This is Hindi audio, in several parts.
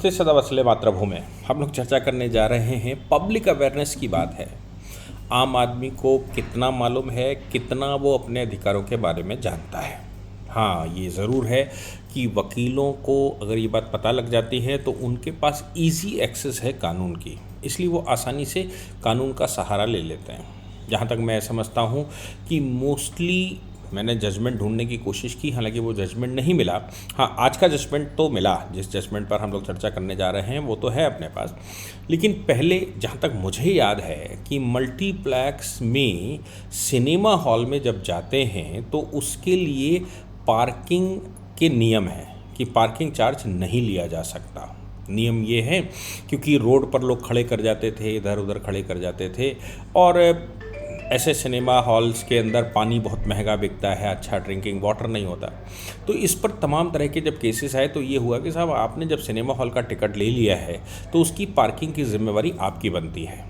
नमस्ते सदा वसले मातृभूमि। हम लोग चर्चा करने जा रहे हैं पब्लिक अवेयरनेस की बात है। आम आदमी को कितना मालूम है, कितना वो अपने अधिकारों के बारे में जानता है। हाँ, ये ज़रूर है कि वकीलों को अगर ये बात पता लग जाती है तो उनके पास इजी एक्सेस है कानून की, इसलिए वो आसानी से कानून का सहारा ले लेते हैं। जहाँ तक मैं समझता हूँ कि मोस्टली मैंने जजमेंट ढूंढने की कोशिश की, हालांकि वो जजमेंट नहीं मिला। हाँ, आज का जजमेंट तो मिला, जिस जजमेंट पर हम लोग चर्चा करने जा रहे हैं वो तो है अपने पास। लेकिन पहले जहाँ तक मुझे याद है कि मल्टीप्लेक्स में सिनेमा हॉल में जब जाते हैं तो उसके लिए पार्किंग के नियम हैं कि पार्किंग चार्ज नहीं लिया जा सकता। नियम ये है क्योंकि रोड पर लोग खड़े कर जाते थे, इधर उधर खड़े कर जाते थे, और ऐसे सिनेमा हॉल्स के अंदर पानी बहुत महंगा बिकता है, अच्छा ड्रिंकिंग वाटर नहीं होता। तो इस पर तमाम तरह के जब केसेस आए तो ये हुआ कि साहब आपने जब सिनेमा हॉल का टिकट ले लिया है तो उसकी पार्किंग की जिम्मेवारी आपकी बनती है।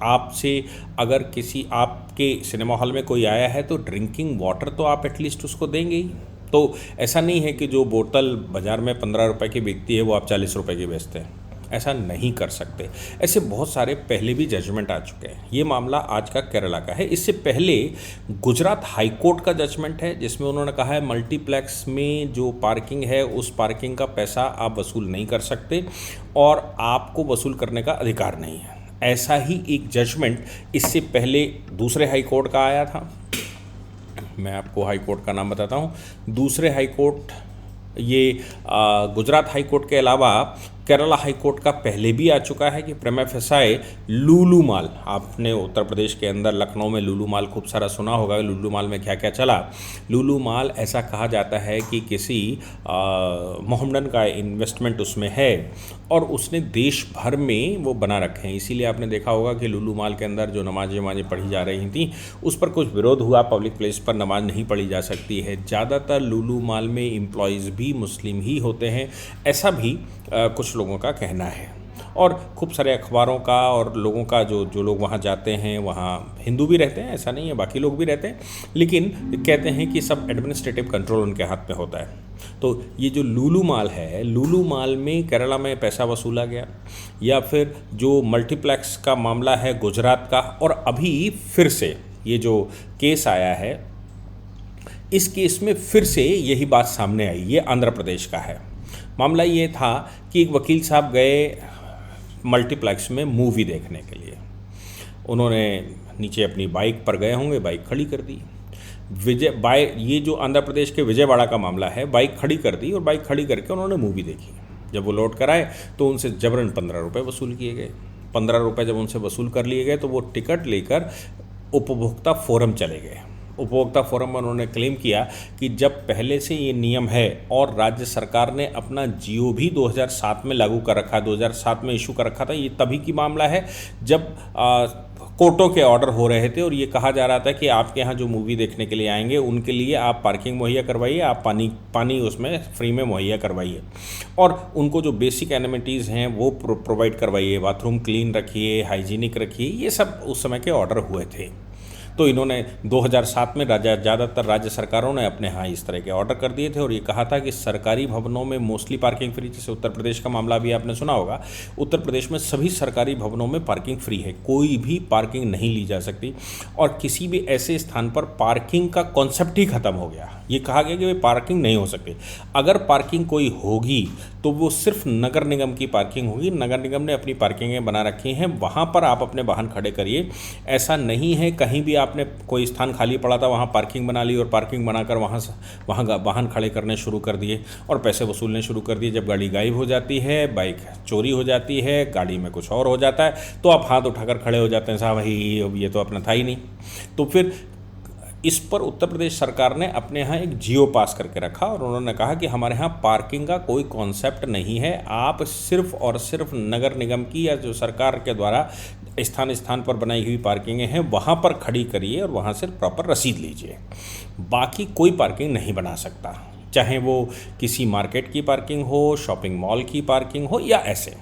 आपसे अगर किसी आपके सिनेमा हॉल में कोई आया है तो ड्रिंकिंग वाटर तो आप एटलीस्ट उसको देंगे ही। तो ऐसा नहीं है कि जो बोतल बाज़ार में 15 रुपए की बिकती है वो आप 40 रुपए की बेचते हैं, ऐसा नहीं कर सकते। ऐसे बहुत सारे पहले भी जजमेंट आ चुके हैं। ये मामला आज का केरला का है। इससे पहले गुजरात हाई कोर्ट का जजमेंट है जिसमें उन्होंने कहा है मल्टीप्लेक्स में जो पार्किंग है उस पार्किंग का पैसा आप वसूल नहीं कर सकते और आपको वसूल करने का अधिकार नहीं है। ऐसा ही एक जजमेंट इससे पहले दूसरे हाई कोर्ट का आया था। मैं आपको हाई कोर्ट का नाम बताता हूँ। दूसरे हाई कोर्ट ये गुजरात हाई कोर्ट के अलावा केरला हाई कोर्ट का पहले भी आ चुका है कि प्रेमा फेसाए लुलु मॉल, आपने उत्तर प्रदेश के अंदर लखनऊ में लुलु मॉल खूब सारा सुना होगा। लुलु मॉल में क्या क्या चला। लुलु मॉल ऐसा कहा जाता है कि किसी मोहम्मडन का इन्वेस्टमेंट उसमें है और उसने देश भर में वो बना रखे हैं। इसीलिए आपने देखा होगा कि लुलु मॉल के अंदर जो नमाज़ें पढ़ी जा रही थी उस पर कुछ विरोध हुआ, पब्लिक प्लेस पर नमाज नहीं पढ़ी जा सकती है। ज़्यादातर लुलु मॉल में एम्प्लॉयज़ भी मुस्लिम ही होते हैं, ऐसा भी कुछ लोगों का कहना है। और खूब सारे अखबारों का और लोगों का जो लोग वहाँ जाते हैं वहाँ हिंदू भी रहते हैं, ऐसा नहीं है, बाकी लोग भी रहते हैं, लेकिन कहते हैं कि सब एडमिनिस्ट्रेटिव कंट्रोल उनके हाथ में होता है। तो ये जो लुलु मॉल है, लुलु मॉल में केरला में पैसा वसूला गया, या फिर जो मल्टीप्लेक्स का मामला है गुजरात का, और अभी फिर से ये जो केस आया है इस केस में फिर से यही बात सामने आई। ये आंध्र प्रदेश का है। मामला ये था कि एक वकील साहब गए मल्टीप्लेक्स में मूवी देखने के लिए। उन्होंने नीचे अपनी बाइक पर गए होंगे, बाइक खड़ी कर दी। ये जो आंध्र प्रदेश के विजयवाड़ा का मामला है, बाइक खड़ी कर दी और बाइक खड़ी करके उन्होंने मूवी देखी। जब वो लौट कर आए तो उनसे जबरन 15 रुपये वसूल किए गए। 15 रुपये जब उनसे वसूल कर लिए गए तो वो टिकट लेकर उपभोक्ता फोरम चले गए। उपभोक्ता फोरम में उन्होंने क्लेम किया कि जब पहले से ये नियम है और राज्य सरकार ने अपना जियो भी 2007 में लागू कर रखा, 2007 में इशू कर रखा था, ये तभी की मामला है जब कोर्टों के ऑर्डर हो रहे थे और ये कहा जा रहा था कि आपके यहाँ जो मूवी देखने के लिए आएंगे उनके लिए आप पार्किंग मुहैया करवाइए, आप पानी उसमें फ्री में मुहैया करवाइए और उनको जो बेसिक एमिनिटीज़ हैं वो प्रोवाइड करवाइए, बाथरूम क्लीन रखिए, हाइजीनिक रखिए। ये सब उस समय के ऑर्डर हुए थे। तो इन्होंने 2007 में ज़्यादातर राज्य सरकारों ने अपने यहाँ इस तरह के ऑर्डर कर दिए थे और ये कहा था कि सरकारी भवनों में मोस्टली पार्किंग फ्री। जैसे उत्तर प्रदेश का मामला भी आपने सुना होगा, उत्तर प्रदेश में सभी सरकारी भवनों में पार्किंग फ्री है, कोई भी पार्किंग नहीं ली जा सकती और किसी भी ऐसे स्थान पर पार्किंग का कॉन्सेप्ट ही ख़त्म हो गया। ये कहा गया कि भाई पार्किंग नहीं हो सकती। अगर पार्किंग कोई होगी तो वो सिर्फ नगर निगम की पार्किंग होगी। नगर निगम ने अपनी पार्किंगें बना रखी हैं, वहाँ पर आप अपने वाहन खड़े करिए। ऐसा नहीं है कहीं भी आपने कोई स्थान खाली पड़ा था वहाँ पार्किंग बना ली और पार्किंग बनाकर वहाँ वाहन खड़े करने शुरू कर दिए और पैसे वसूलने शुरू कर दिए। जब गाड़ी गायब हो जाती है, बाइक चोरी हो जाती है, गाड़ी में कुछ और हो जाता है तो आप हाथ उठाकर खड़े हो जाते हैं, साहब भाई ये तो अपना था ही नहीं। तो फिर इस पर उत्तर प्रदेश सरकार ने अपने यहाँ एक जियो पास करके रखा और उन्होंने कहा कि हमारे यहाँ पार्किंग का कोई कॉन्सेप्ट नहीं है, आप सिर्फ और सिर्फ नगर निगम की या जो सरकार के द्वारा स्थान स्थान पर बनाई हुई पार्किंगें हैं वहाँ पर खड़ी करिए और वहाँ से प्रॉपर रसीद लीजिए। बाकी कोई पार्किंग नहीं बना सकता, चाहे वो किसी मार्केट की पार्किंग हो, शॉपिंग मॉल की पार्किंग हो या ऐसे।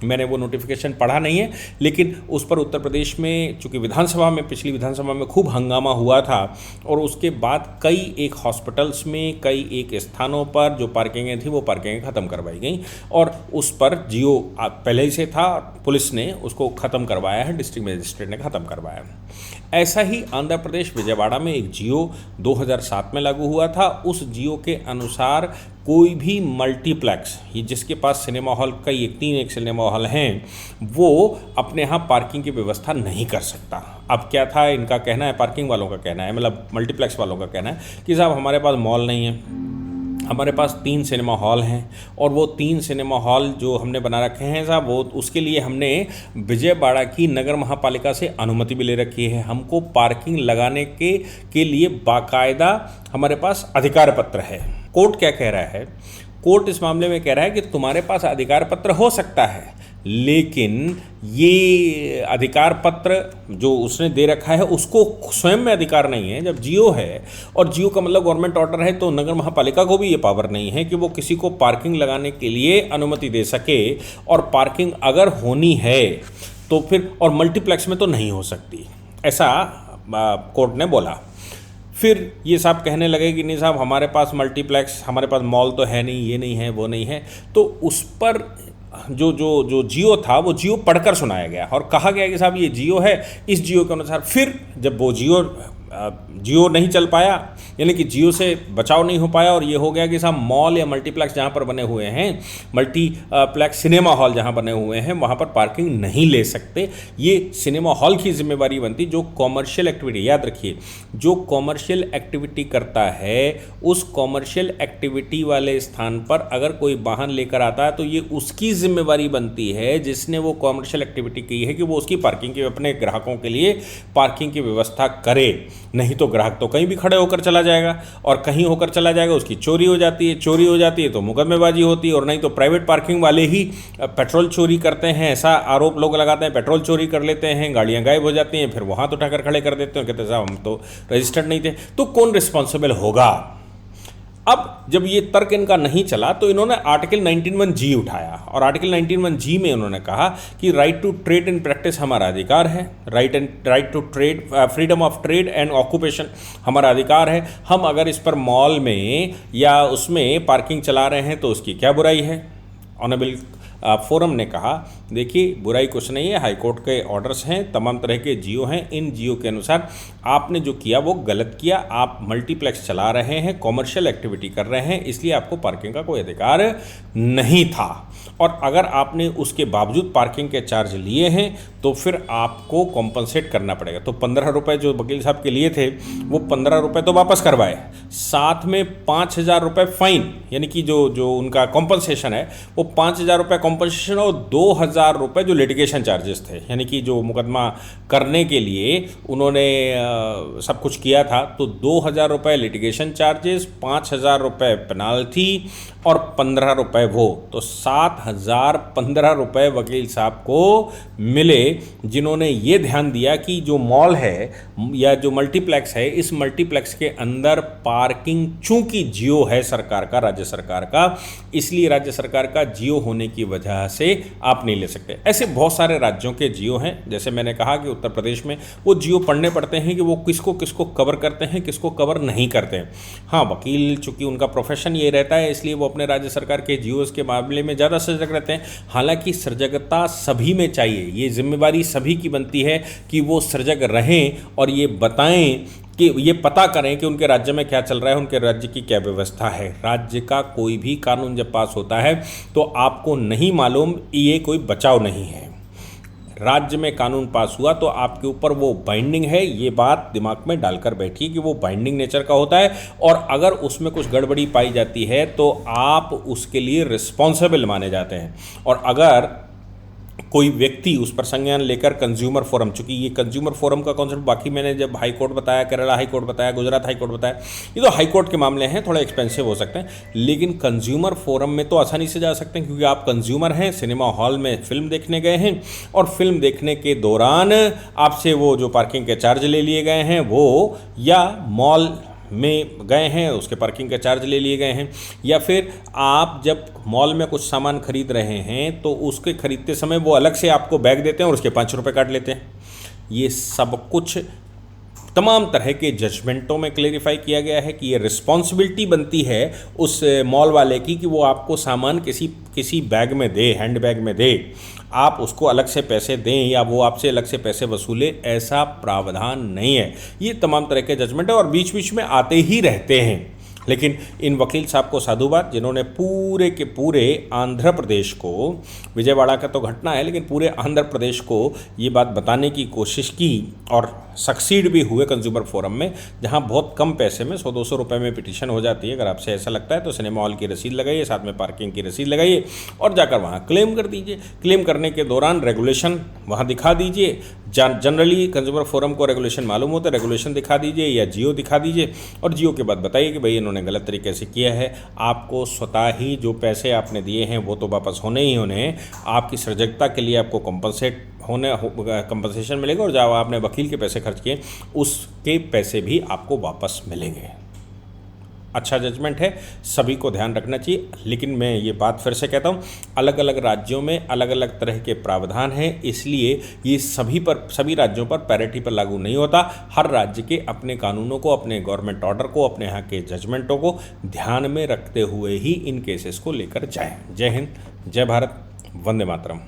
मैंने वो नोटिफिकेशन पढ़ा नहीं है, लेकिन उस पर उत्तर प्रदेश में चूँकि विधानसभा में, पिछली विधानसभा में खूब हंगामा हुआ था और उसके बाद कई एक हॉस्पिटल्स में, कई एक स्थानों पर जो पार्किंगें थी वो पार्किंगें ख़त्म करवाई गई और उस पर जियो पहले ही से था, पुलिस ने उसको ख़त्म करवाया है, डिस्ट्रिक्ट मजिस्ट्रेट ने ख़त्म करवाया है। ऐसा ही आंध्र प्रदेश विजयवाड़ा में एक जियो 2007 में लागू हुआ था। उस जियो के अनुसार कोई भी मल्टीप्लेक्स, ये जिसके पास सिनेमा हॉल, कई एक 3 सिनेमा हॉल हैं, वो अपने यहाँ पार्किंग की व्यवस्था नहीं कर सकता। अब क्या था, इनका कहना है, पार्किंग वालों का कहना है, मतलब मल्टीप्लेक्स वालों का कहना है कि साहब हमारे पास मॉल नहीं है, हमारे पास 3 सिनेमा हॉल हैं और वो 3 सिनेमा हॉल जो हमने बना रखे हैं साहब, वो उसके लिए हमने विजयवाड़ा की नगर महापालिका से अनुमति भी ले रखी है। हमको पार्किंग लगाने के लिए बाकायदा हमारे पास अधिकार पत्र है। कोर्ट क्या कह रहा है? कोर्ट इस मामले में कह रहा है कि तुम्हारे पास अधिकार पत्र हो सकता है, लेकिन ये अधिकार पत्र जो उसने दे रखा है उसको स्वयं में अधिकार नहीं है। जब जियो है और जियो का मतलब गवर्नमेंट ऑर्डर है, तो नगर महापालिका को भी ये पावर नहीं है कि वो किसी को पार्किंग लगाने के लिए अनुमति दे सके। और पार्किंग अगर होनी है तो फिर, और मल्टीप्लेक्स में तो नहीं हो सकती, ऐसा कोर्ट ने बोला। फिर ये साहब कहने लगे कि नहीं साहब हमारे पास मल्टीप्लेक्स, हमारे पास मॉल तो है नहीं, ये नहीं है, वो नहीं है। तो उस पर जो जियो था वो जियो पढ़कर सुनाया गया और कहा गया कि साहब ये जियो है, इस जियो के अनुसार। फिर जब वो जियो नहीं चल पाया, यानी कि जियो से बचाव नहीं हो पाया और ये हो गया कि साहब मॉल या मल्टीप्लेक्स जहाँ पर बने हुए हैं, मल्टीप्लेक्स सिनेमा हॉल जहाँ बने हुए हैं, वहाँ पर पार्किंग नहीं ले सकते। ये सिनेमा हॉल की जिम्मेवारी बनती। जो कॉमर्शियल एक्टिविटी, याद रखिए, जो कॉमर्शियल एक्टिविटी करता है, उस कॉमर्शियल एक्टिविटी वाले स्थान पर अगर कोई वाहन लेकर आता है तो ये उसकी जिम्मेवारी बनती है, जिसने वो कॉमर्शियल एक्टिविटी की है, कि वो उसकी पार्किंग की, अपने ग्राहकों के लिए पार्किंग की व्यवस्था करे। नहीं तो ग्राहक तो कहीं भी खड़े होकर चला जाएगा और कहीं होकर चला जाएगा, उसकी चोरी हो जाती है, चोरी हो जाती है तो मुकदमेबाजी होती है। और नहीं तो प्राइवेट पार्किंग वाले ही पेट्रोल चोरी करते हैं, ऐसा आरोप लोग लगाते हैं, पेट्रोल चोरी कर लेते हैं, गाड़ियां गायब हो जाती हैं, फिर वहां तो उठाकर खड़े कर देते हैं, कहते हैं साहब हम तो रजिस्टर्ड नहीं थे। तो कौन रिस्पॉन्सिबल होगा? अब जब ये तर्क इनका नहीं चला तो इन्होंने आर्टिकल 19(1) उठाया और आर्टिकल 19(1) में इन्होंने कहा कि right to trade in practice हमारा अधिकार है, right to trade, freedom of trade and occupation हमारा अधिकार है। हम अगर इस पर मॉल में या उसमें पार्किंग चला रहे हैं तो उसकी क्या बुराई है? ऑनरेबल फोरम ने कहा देखिए बुराई कुछ नहीं है, हाईकोर्ट के ऑर्डर्स हैं, तमाम तरह के जियो हैं, इन जियो के अनुसार आपने जो किया वो गलत किया। आप मल्टीप्लेक्स चला रहे हैं, कॉमर्शियल एक्टिविटी कर रहे हैं, इसलिए आपको पार्किंग का कोई अधिकार नहीं था। और अगर आपने उसके बावजूद पार्किंग के चार्ज लिए हैं तो फिर आपको कॉम्पनसेट करना पड़ेगा। तो 15 रुपये जो वकील साहब के लिए थे वो 15 रुपये तो वापस करवाए, साथ में 5,000 रुपये फाइन, यानी कि जो उनका कॉम्पनसेशन है वो 5,000 रुपये कॉम्पनसेशन और 2,000 रुपये जो लिटिगेशन चार्जेस थे, यानी कि जो मुकदमा करने के लिए उन्होंने सब कुछ किया था। तो 2,000 रुपये लिटिगेशन चार्जेस, 5,000 रुपये पेनाल्टी और 15 रुपये वो, तो 7,015 रुपये वकील साहब को मिले, जिन्होंने ये ध्यान दिया कि जो मॉल है या जो मल्टीप्लेक्स है, इस मल्टीप्लेक्स के अंदर पार्किंग चूंकि जियो है सरकार का, राज्य सरकार का, इसलिए राज्य सरकार का जियो होने की वजह से आप नहीं ले सकते। ऐसे बहुत सारे राज्यों के जियो हैं, जैसे मैंने कहा कि उत्तर प्रदेश में वो जियो पढ़ने पड़ते हैं कि वो किसको किसको कवर करते हैं, किसको कवर नहीं करते हैं। हाँ, वकील चूंकि उनका प्रोफेशन ये रहता है, इसलिए वो अपने राज्य सरकार के जियोस के मामले में ज़्यादा सजग रहते हैं। हालांकि सजगता सभी में चाहिए, ये जिम्मेवारी सभी की बनती है कि वो सजग रहें और ये बताएं कि ये पता करें कि उनके राज्य में क्या चल रहा है, उनके राज्य की क्या व्यवस्था है। राज्य का कोई भी कानून जब पास होता है तो आपको नहीं मालूम, ये कोई बचाव नहीं है। राज्य में कानून पास हुआ तो आपके ऊपर वो बाइंडिंग है, ये बात दिमाग में डालकर बैठिए कि वो बाइंडिंग नेचर का होता है और अगर उसमें कुछ गड़बड़ी पाई जाती है तो आप उसके लिए रिस्पॉन्सिबल माने जाते हैं। और अगर कोई व्यक्ति उस पर संज्ञान लेकर कंज्यूमर फोरम, चूंकि ये कंज्यूमर फोरम का कॉन्सेप्ट बाकी मैंने जब हाई कोर्ट बताया, केरला हाई कोर्ट बताया, गुजरात हाई कोर्ट बताया, ये तो हाई कोर्ट के मामले हैं, थोड़ा एक्सपेंसिव हो सकते हैं, लेकिन कंज्यूमर फोरम में तो आसानी से जा सकते हैं क्योंकि आप कंज्यूमर हैं, सिनेमा हॉल में फिल्म देखने गए हैं और फिल्म देखने के दौरान आपसे वो जो पार्किंग के चार्ज ले लिए गए हैं वो, या मॉल में गए हैं, उसके पार्किंग का चार्ज ले लिए गए हैं, या फिर आप जब मॉल में कुछ सामान खरीद रहे हैं तो उसके खरीदते समय वो अलग से आपको बैग देते हैं और उसके 5 रुपये काट लेते हैं। ये सब कुछ तमाम तरह के जजमेंटों में क्लेरिफाई किया गया है कि ये रिस्पॉन्सिबिलिटी बनती है उस मॉल वाले की कि वो आपको सामान किसी बैग में दे, हैंड बैग में दे, आप उसको अलग से पैसे दें या वो आपसे अलग से पैसे वसूले, ऐसा प्रावधान नहीं है। ये तमाम तरह के जजमेंट है और बीच बीच में आते ही रहते हैं। लेकिन इन वकील साहब को साधुवाद, जिन्होंने पूरे के पूरे आंध्र प्रदेश को, विजयवाड़ा का तो घटना है लेकिन पूरे आंध्र प्रदेश को ये बात बताने की कोशिश की और सक्सीड भी हुए कंज्यूमर फोरम में, जहां बहुत कम पैसे में 100-200 रुपये में पिटीशन हो जाती है। अगर आपसे ऐसा लगता है तो सिनेमा हॉल की रसीद लगाइए, साथ में पार्किंग की रसीद लगाइए और जाकर वहाँ क्लेम कर दीजिए। क्लेम करने के दौरान रेगुलेशन वहाँ दिखा दीजिए। जनरली कंज्यूमर फोरम को रेगुलेशन मालूम होता है, रेगुलेशन दिखा दीजिए या जियो दिखा दीजिए और जियो के बाद बताइए कि भाई इन्होंने गलत तरीके से किया है। आपको स्वतः ही जो पैसे आपने दिए हैं वो तो वापस होने ही होने हैं। आपकी सजगता के लिए आपको कंपनसेशन मिलेगा और जब आपने वकील के पैसे खर्च किए उसके पैसे भी आपको वापस मिलेंगे। अच्छा जजमेंट है, सभी को ध्यान रखना चाहिए। लेकिन मैं ये बात फिर से कहता हूँ, अलग अलग राज्यों में अलग अलग तरह के प्रावधान हैं, इसलिए ये सभी राज्यों पर पैरिटी पर लागू नहीं होता। हर राज्य के अपने कानूनों को, अपने गवर्नमेंट ऑर्डर को, अपने यहाँ के जजमेंटों को ध्यान में रखते हुए ही इन केसेस को लेकर जाएं। जय हिंद, जय भारत, वंदे मातरम।